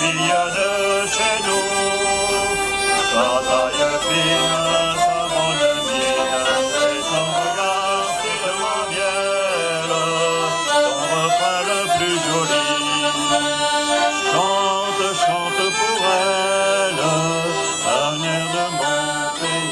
fille de chez nous. Sa taille fine, sa bonne mine, et son regard tellement miel, son refrain le plus joli. Chante, chante pour elle, un air de mon pays.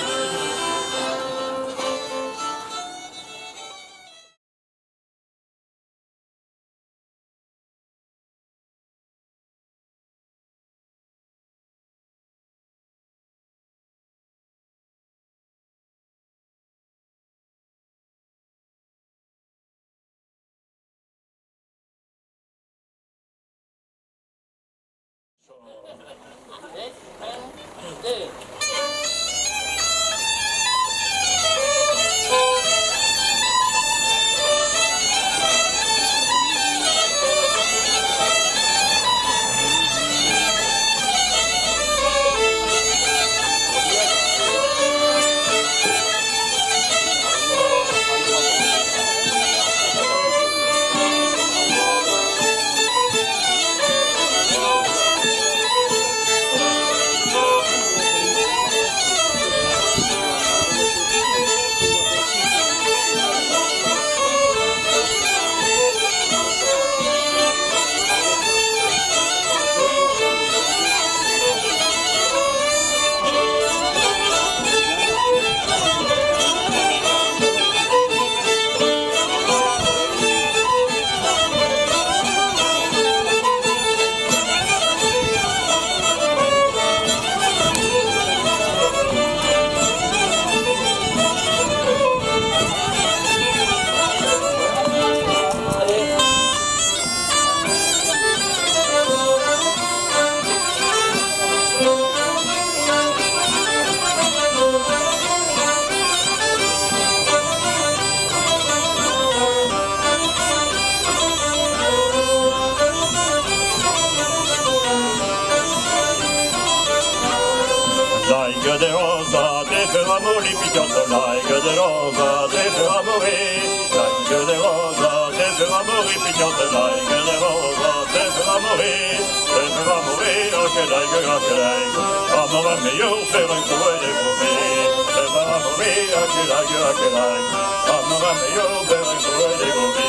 Like de rosa, te per amore picchiotto, like de rosa, te per amore, like de rosa, te per amore picchiotto, like de rosa, te per amore, ok like, amore mio per un cuore di fume, te per amore, ok like, amore mio per un cuore di fume.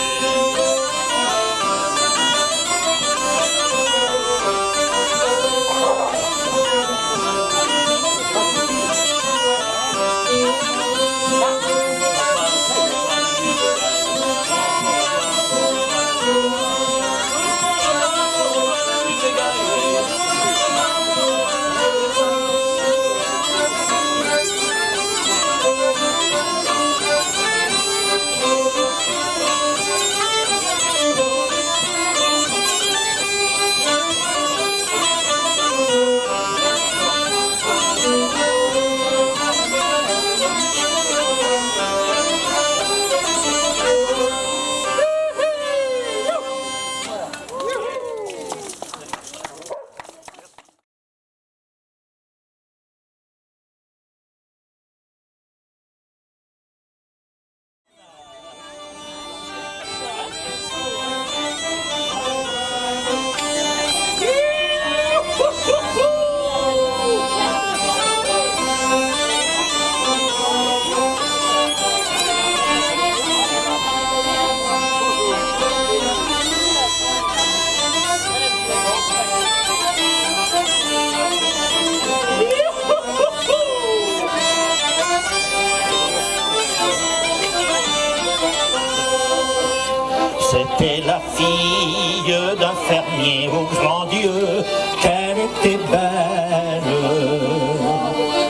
C'était la fille d'un fermier au grand Dieu, qu'elle était belle.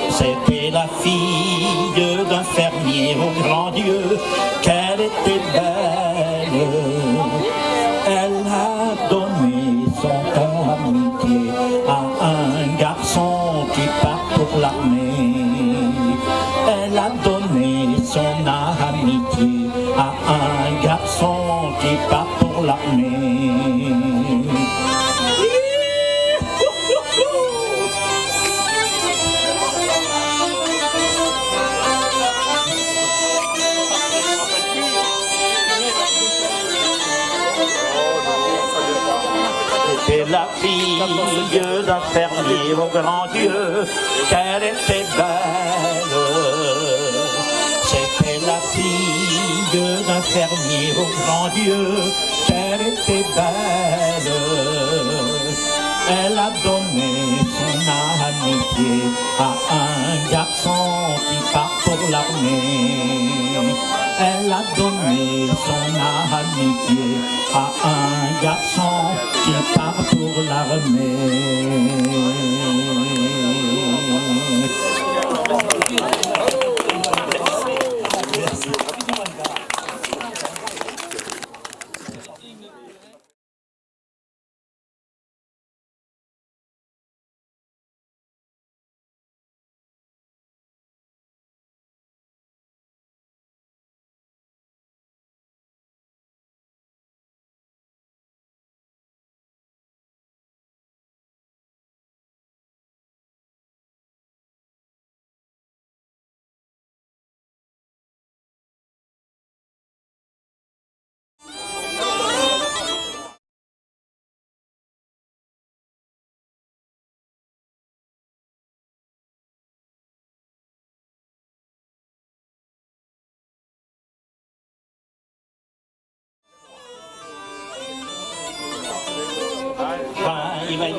C'était la fille d'un fermier au grand Dieu, qu'elle était belle. Elle a donné son amitié à un garçon qui part pour l'armée. Elle a donné son amitié à un garçon qui part pour l'armée. C'était la fille d'un fermier au grand Dieu, qu'elle était belle. C'était la fille d'un fermier au grand Dieu, qu'elle était belle. Elle a donné son amitié à un garçon qui part pour l'armée. Elle a donné son amitié à un garçon qui part pour l'armée.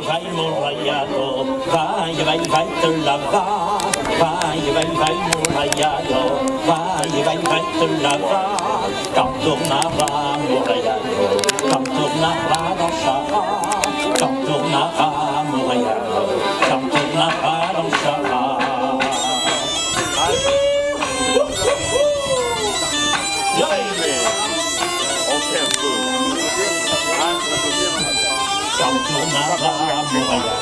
Vai murraiato, vai te la va, vai murraiato, vai te la va, quand tournera murraiato, quand tournera dans Chara, quand tournera murraiato, quand tournera dans Chara. Quand tournera Montréal,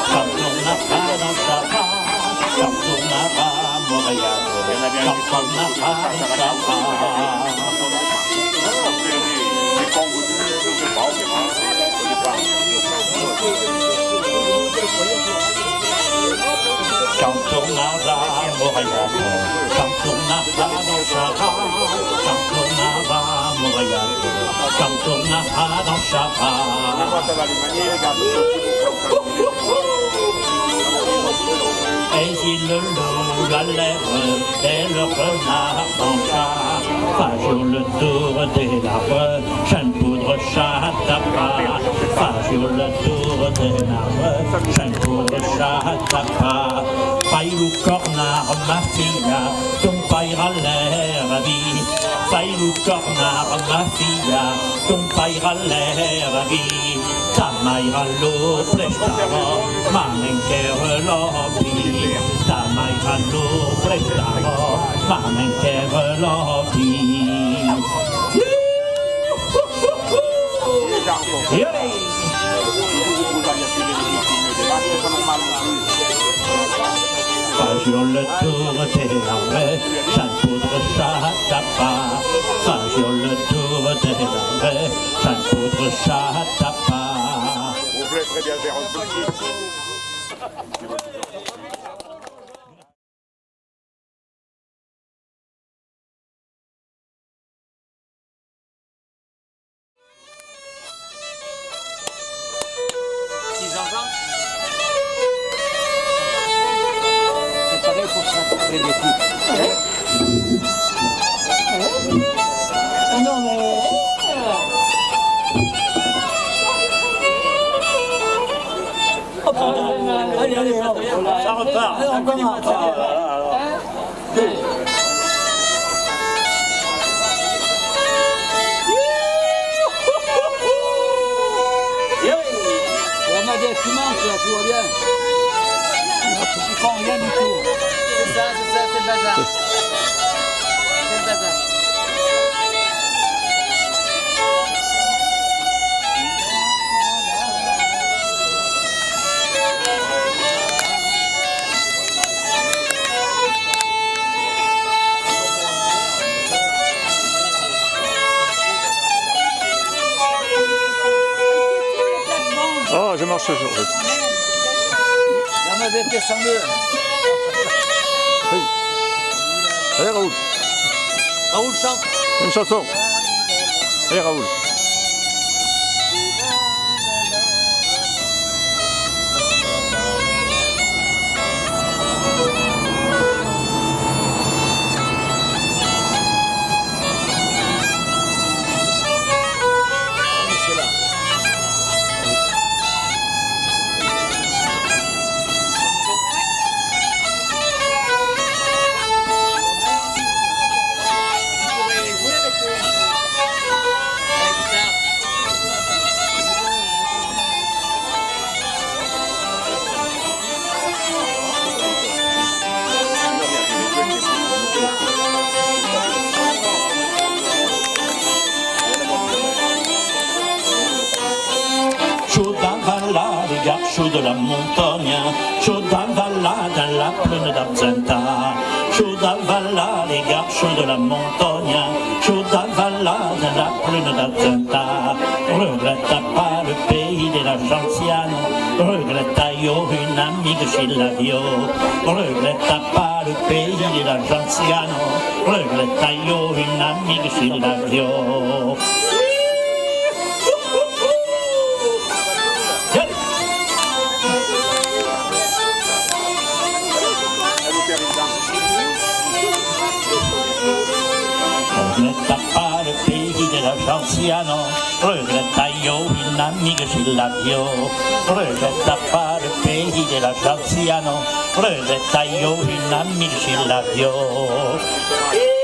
quand tournera dans Chara, quand tournera Montréal, quand tournera dans Chara. Quand tournera Montréal, quand tournera dans Chara, quand tournera Montréal, quand tournera dans Chara. Et si le loup, la lèvre et le renard dans char, pas sur le tour des arbres, jeune poudre chat tapa, pas sur le tour des arbres, jeune poudre chat tapa. Faillou cornard, ma fille, ton paillera l'air vie. Faillou cornard, ma fille, ton paillera l'air vie. Ta maïra l'eau, prestaro, ma menquère l'opi. Ta maïra l'eau, prestaro, ma menquère l'opi. Pas sur le tour des arbres, chaque poudre chat tapa. Pas sur le tour des arbres, chaque poudre chat tapa. On voulait très bien faire un petit. C'est pareil pour ça, les défis. Non mais... Allez, allez, ça repart. On commence. Tu manques là, tout va bien. Tu prends rien du tout. C'est ça, c'est le bazar. C'est le bazar. Oh, je marche aujourd'hui. La majorité sans deux. Oui. Allez Raoul, Raoul chante. une chanson. Allez Raoul. les gabchos de la montagne, Chodavala dans la plaine d'Abzenta. Chodavala, les gabchos de la montagne, Chodavala dans la plaine d'Abzenta. Regretta pas le pays de la gentiane, regretta yo une amique chez la vio. Regretta pas le pays de la gentiane, regretta yo une amique chez la vio. Regretta pas le pays de la gentiane, regretta yo une amique chez la vio. Regretta pas le pays de la gentiane, regretta yo une amique chez la vio.